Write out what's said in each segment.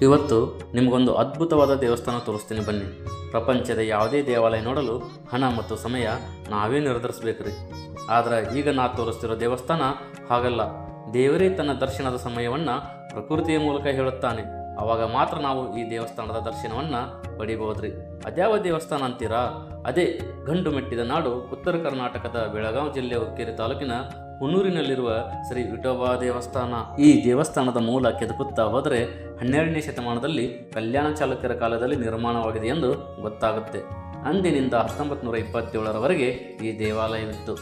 ಇವತ್ತು ನಿಮಗೊಂದು ಅದ್ಭುತವಾದ ದೇವಸ್ಥಾನ ತೋರಿಸ್ತೀನಿ ಬನ್ನಿ. ಪ್ರಪಂಚದ ಯಾವುದೇ ದೇವಾಲಯ ನೋಡಲು ಹಣ ಮತ್ತು ಸಮಯ ನಾವೇ ನಿರ್ಧರಿಸ್ಬೇಕ್ರಿ. ಆದ್ರೆ ಈಗ ನಾ ತೋರಿಸ್ತಿರೋ ದೇವಸ್ಥಾನ ಹಾಗಲ್ಲ. ದೇವರೇ ತನ್ನ ದರ್ಶನದ ಸಮಯವನ್ನು ಪ್ರಕೃತಿಯ ಮೂಲಕ ಹೇಳುತ್ತಾನೆ. ಆವಾಗ ಮಾತ್ರ ನಾವು ಈ ದೇವಸ್ಥಾನದ ದರ್ಶನವನ್ನು ಪಡಿಬಹುದ್ರಿ. ಅದ್ಯಾವ ದೇವಸ್ಥಾನ ಅಂತೀರಾ? ಅದೇ ಗಂಡು ಮೆಟ್ಟಿದ ನಾಡು ಉತ್ತರ ಕರ್ನಾಟಕದ ಬೆಳಗಾವಿ ಜಿಲ್ಲೆ ಹುಕ್ಕೇರಿ ತಾಲೂಕಿನ ಹುನ್ನೂರಿನಲ್ಲಿರುವ ಶ್ರೀ ವಿಠೋಬಾ ದೇವಸ್ಥಾನ. ಈ ದೇವಸ್ಥಾನದ ಮೂಲ ಕೆದಕುತ್ತಾ ಹೋದರೆ 12ನೇ ಶತಮಾನದಲ್ಲಿ ಕಲ್ಯಾಣ ಚಾಲುಕ್ಯರ ಕಾಲದಲ್ಲಿ ನಿರ್ಮಾಣವಾಗಿದೆ ಎಂದು ಗೊತ್ತಾಗುತ್ತೆ. ಅಂದಿನಿಂದ 1927ರವರೆಗೆ ಈ ದೇವಾಲಯವಿತ್ತು.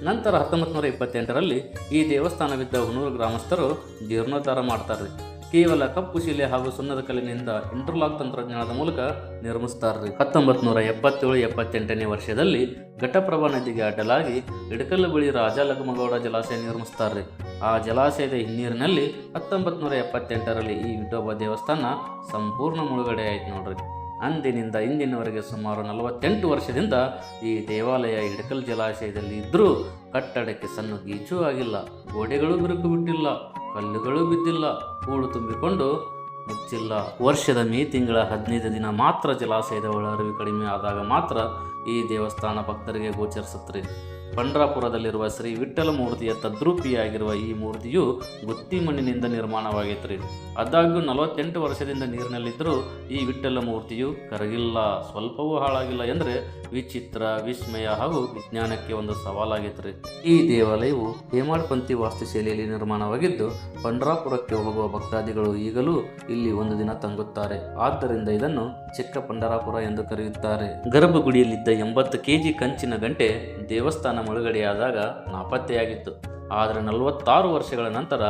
ನಂತರ 1928ರಲ್ಲಿ ಈ ದೇವಸ್ಥಾನವಿದ್ದ ಹುನ್ನೂರು ಗ್ರಾಮಸ್ಥರು ಜೀರ್ಣೋದ್ಧಾರ ಮಾಡ್ತಾರೆ. ಕೇವಲ ಕಪ್ಪು ಶಿಲೆ ಹಾಗೂ ಸುಣ್ಣದ ಕಲ್ಲಿನಿಂದ ಇಂಟರ್ಲಾಕ್ ತಂತ್ರಜ್ಞಾನದ ಮೂಲಕ ನಿರ್ಮಿಸ್ತಾರ್ರಿ. 1977-78ನೇ ವರ್ಷದಲ್ಲಿ ಘಟಪ್ರಭಾ ನದಿಗೆ ಅಡ್ಡಲಾಗಿ ಇಡಕಲ್ಲು ಬಳಿ ರಾಜ ಲಗಮಗೌಡ ಜಲಾಶಯ ನಿರ್ಮಿಸ್ತಾರ್ರಿ. ಆ ಜಲಾಶಯದ ಹಿನ್ನೀರಿನಲ್ಲಿ 1978ರಲ್ಲಿ ಈ ವಿಠೋಬಾ ದೇವಸ್ಥಾನ ಸಂಪೂರ್ಣ ಮುಳುಗಡೆ ಆಯ್ತು ನೋಡ್ರಿ. ಅಂದಿನಿಂದ ಇಂದಿನವರೆಗೆ ಸುಮಾರು 48 ವರ್ಷದಿಂದ ಈ ದೇವಾಲಯ ಇಡಕಲ್ ಜಲಾಶಯದಲ್ಲಿ ಇದ್ದರೂ ಕಟ್ಟಡಕ್ಕೆ ಸಣ್ಣ ಗೀಚೂ ಆಗಿಲ್ಲ, ಗೋಡೆಗಳು ಬಿರುಕು ಬಿಟ್ಟಿಲ್ಲ, ಕಲ್ಲುಗಳು ಬಿದ್ದಿಲ್ಲ, ಹೂಳು ತುಂಬಿಕೊಂಡು ಮುಚ್ಚಿಲ್ಲ. ವರ್ಷದ ಮೇ ತಿಂಗಳ 15 ದಿನ ಮಾತ್ರ ಜಲಾಶಯದ ಒಳಹರಿವು ಕಡಿಮೆ ಆದಾಗ ಮಾತ್ರ ಈ ದೇವಸ್ಥಾನ ಭಕ್ತರಿಗೆ ಗೋಚರಿಸುತ್ತೆ. ಪಂಡ್ರಾಪುರದಲ್ಲಿರುವ ಶ್ರೀ ವಿಠ್ಠಲ ಮೂರ್ತಿಯ ತದ್ರೂಪಿಯಾಗಿರುವ ಈ ಮೂರ್ತಿಯು ಗುತ್ತಿ ಮಣ್ಣಿನಿಂದ ನಿರ್ಮಾಣವಾಗೈತ್ರಿ. ಆದಾಗ್ಯೂ 48 ವರ್ಷದಿಂದ ನೀರಿನಲ್ಲಿದ್ದರೂ ಈ ವಿಠ್ಠಲ ಮೂರ್ತಿಯು ಕರಗಿಲ್ಲ, ಸ್ವಲ್ಪವೂ ಹಾಳಾಗಿಲ್ಲ ಎಂದರೆ ವಿಚಿತ್ರ, ವಿಸ್ಮಯ ಹಾಗೂ ವಿಜ್ಞಾನಕ್ಕೆ ಒಂದು ಸವಾಲಾಗೈತ್ರಿ. ಈ ದೇವಾಲಯವು ಹೇಮಾಡ್ಪಂಥಿ ವಾಸ್ತುಶೈಲಿಯಲ್ಲಿ ನಿರ್ಮಾಣವಾಗಿದ್ದು ಪಂಡ್ರಾಪುರಕ್ಕೆ ಹೋಗುವ ಭಕ್ತಾದಿಗಳು ಈಗಲೂ ಇಲ್ಲಿ ಒಂದು ದಿನ ತಂಗುತ್ತಾರೆ. ಆದ್ದರಿಂದ ಇದನ್ನು ಚಿಕ್ಕ ಪಂಡರಾಪುರ ಎಂದು ಕರೆಯುತ್ತಾರೆ. ಗರ್ಭಗುಡಿಯಲ್ಲಿದ್ದ 80 kg ಕಂಚಿನ ಗಂಟೆ ದೇವಸ್ಥಾನ ಮುಳುಗಡೆಯಾದಾಗ ನಾಪತ್ತೆಯಾಗಿತ್ತು. ಆದರೆ 46 ವರ್ಷಗಳ ನಂತರ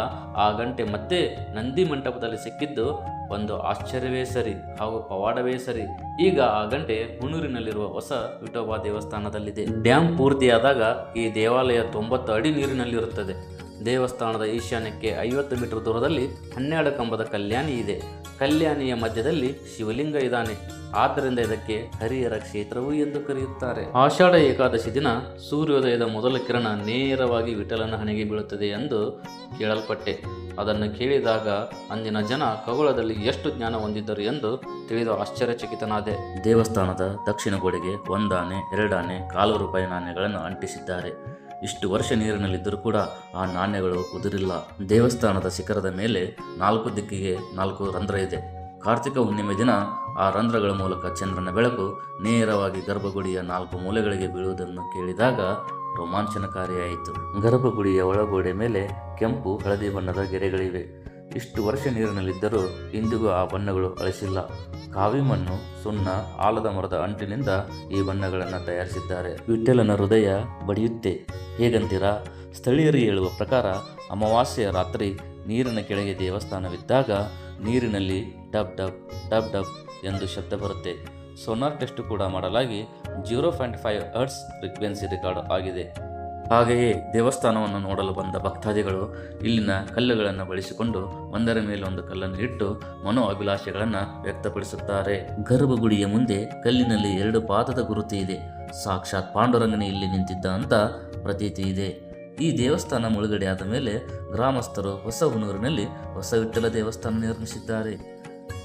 ಆ ಗಂಟೆ ಮತ್ತೆ ನಂದಿ ಮಂಟಪದಲ್ಲಿ ಸಿಕ್ಕಿದ್ದು ಒಂದು ಆಶ್ಚರ್ಯವೇ ಸರಿ ಹಾಗೂ ಪವಾಡವೇ ಸರಿ. ಈಗ ಆ ಗಂಟೆ ಹುನ್ನೂರಿನಲ್ಲಿರುವ ಹೊಸ ವಿಠೋಬಾ ದೇವಸ್ಥಾನದಲ್ಲಿದೆ. ಡ್ಯಾಮ್ ಪೂರ್ತಿಯಾದಾಗ ಈ ದೇವಾಲಯ 90 ಅಡಿ ನೀರಿನಲ್ಲಿರುತ್ತದೆ. ದೇವಸ್ಥಾನದ ಈಶಾನ್ಯಕ್ಕೆ 50 ಮೀಟರ್ ದೂರದಲ್ಲಿ 12 ಕಂಬದ ಕಲ್ಯಾಣಿ ಇದೆ. ಕಲ್ಯಾಣಿಯ ಮಧ್ಯದಲ್ಲಿ ಶಿವಲಿಂಗ ಇದ್ದಾನೆ. ಆದ್ದರಿಂದ ಇದಕ್ಕೆ ಹರಿಹರ ಕ್ಷೇತ್ರವು ಎಂದು ಕರೆಯುತ್ತಾರೆ. ಆಷಾಢ ಏಕಾದಶಿ ದಿನ ಸೂರ್ಯೋದಯದ ಮೊದಲ ಕಿರಣ ನೇರವಾಗಿ ವಿಠಲನ ಹಣೆಗೆ ಬೀಳುತ್ತದೆ ಎಂದು ಕೇಳಲ್ಪಟ್ಟೆ. ಅದನ್ನು ಕೇಳಿದಾಗ ಅಂದಿನ ಜನ ಖಗೋಳದಲ್ಲಿ ಎಷ್ಟು ಜ್ಞಾನ ಹೊಂದಿದ್ದರು ಎಂದು ತಿಳಿದು ಆಶ್ಚರ್ಯಚಕಿತನಾದೆ. ದೇವಸ್ಥಾನದ ದಕ್ಷಿಣ ಗೋಡೆಗೆ 1 ಆನೆ, 2 ಆನೆ, ₹1 ನಾಣ್ಯಗಳನ್ನು ಅಂಟಿಸಿದ್ದಾರೆ. ಇಷ್ಟು ವರ್ಷ ನೀರಿನಲ್ಲಿದ್ದರೂ ಕೂಡ ಆ ನಾಣ್ಯಗಳು ಉದುರಿಲ್ಲ. ದೇವಸ್ಥಾನದ ಶಿಖರದ ಮೇಲೆ 4 ದಿಕ್ಕಿಗೆ 4 ರಂಧ್ರ ಇದೆ. ಕಾರ್ತಿಕ ಹುಣ್ಣಿಮೆ ದಿನ ಆ ರಂಧ್ರಗಳ ಮೂಲಕ ಚಂದ್ರನ ಬೆಳಕು ನೇರವಾಗಿ ಗರ್ಭಗುಡಿಯ 4 ಮೂಲೆಗಳಿಗೆ ಬೀಳುವುದನ್ನು ಕೇಳಿದಾಗ ರೋಮಾಂಚನಕಾರಿಯಾಯಿತು. ಗರ್ಭಗುಡಿಯ ಒಳಗೋಡೆ ಮೇಲೆ ಕೆಂಪು, ಹಳದಿ ಬಣ್ಣದ ಗೆರೆಗಳಿವೆ. ಇಷ್ಟು ವರ್ಷ ನೀರಿನಲ್ಲಿದ್ದರೂ ಇಂದಿಗೂ ಆ ಬಣ್ಣಗಳು ಅಳಿಸಿಲ್ಲ. ಕಾವಿ ಮಣ್ಣು, ಸುಣ್ಣ, ಆಲದ ಮರದ ಅಂಟಿನಿಂದ ಈ ಬಣ್ಣಗಳನ್ನು ತಯಾರಿಸಿದ್ದಾರೆ. ವಿಠ್ಠಲನ ಹೃದಯ ಬಡಿಯುತ್ತೆ ಹೇಗಂತೀರಾ? ಸ್ಥಳೀಯರು ಹೇಳುವ ಪ್ರಕಾರ ಅಮಾವಾಸ್ಯೆಯ ರಾತ್ರಿ ನೀರಿನ ಕೆಳಗೆ ದೇವಸ್ಥಾನವಿದ್ದಾಗ ನೀರಿನಲ್ಲಿ ಡಬ್ ಡಬ್ ಡಬ್ ಡಬ್ ಎಂದು ಶಬ್ದ ಬರುತ್ತೆ. ಸೋನಾರ್ ಟೆಸ್ಟ್ ಕೂಡ ಮಾಡಲಾಗಿ 0.5 ಹರ್ಟ್ಸ್ ಫ್ರೀಕ್ವೆನ್ಸಿ ರೆಕಾರ್ಡ್ ಆಗಿದೆ. ಹಾಗೆಯೇ ದೇವಸ್ಥಾನವನ್ನು ನೋಡಲು ಬಂದ ಭಕ್ತಾದಿಗಳು ಇಲ್ಲಿನ ಕಲ್ಲುಗಳನ್ನು ಬಳಸಿಕೊಂಡು ಒಂದರ ಮೇಲೆ ಒಂದು ಕಲ್ಲನ್ನು ಇಟ್ಟು ಮನೋ ಅಭಿಲಾಷೆಗಳನ್ನು ವ್ಯಕ್ತಪಡಿಸುತ್ತಾರೆ. ಗರ್ಭಗುಡಿಯ ಮುಂದೆ ಕಲ್ಲಿನಲ್ಲಿ 2 ಪಾದದ ಗುರುತು ಇದೆ. ಸಾಕ್ಷಾತ್ ಪಾಂಡುರಂಗನೇ ಇಲ್ಲಿ ನಿಂತಿದ್ದ ಅಂತ ಪ್ರತೀತಿ ಇದೆ. ಈ ದೇವಸ್ಥಾನ ಮುಳುಗಡೆ ಆದ ಮೇಲೆ ಗ್ರಾಮಸ್ಥರು ಹೊಸ ಹುನ್ನೂರಿನಲ್ಲಿ ಹೊಸ ವಿಠ್ಠಲ ದೇವಸ್ಥಾನ ನಿರ್ಮಿಸಿದ್ದಾರೆ.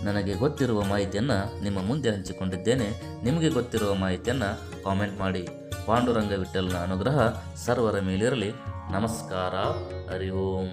ನನಗೆ ಗೊತ್ತಿರುವ ಮಾಹಿತಿಯನ್ನು ನಿಮ್ಮ ಮುಂದೆ ಹಂಚಿಕೊಂಡಿದ್ದೇನೆ. ನಿಮಗೆ ಗೊತ್ತಿರುವ ಮಾಹಿತಿಯನ್ನು ಕಾಮೆಂಟ್ ಮಾಡಿ. ಪಾಂಡುರಂಗ ವಿಠ್ಠಲನ ಅನುಗ್ರಹ ಸರ್ವರ ಮೇಲಿರಲಿ. ನಮಸ್ಕಾರ. ಹರಿ ಓಂ.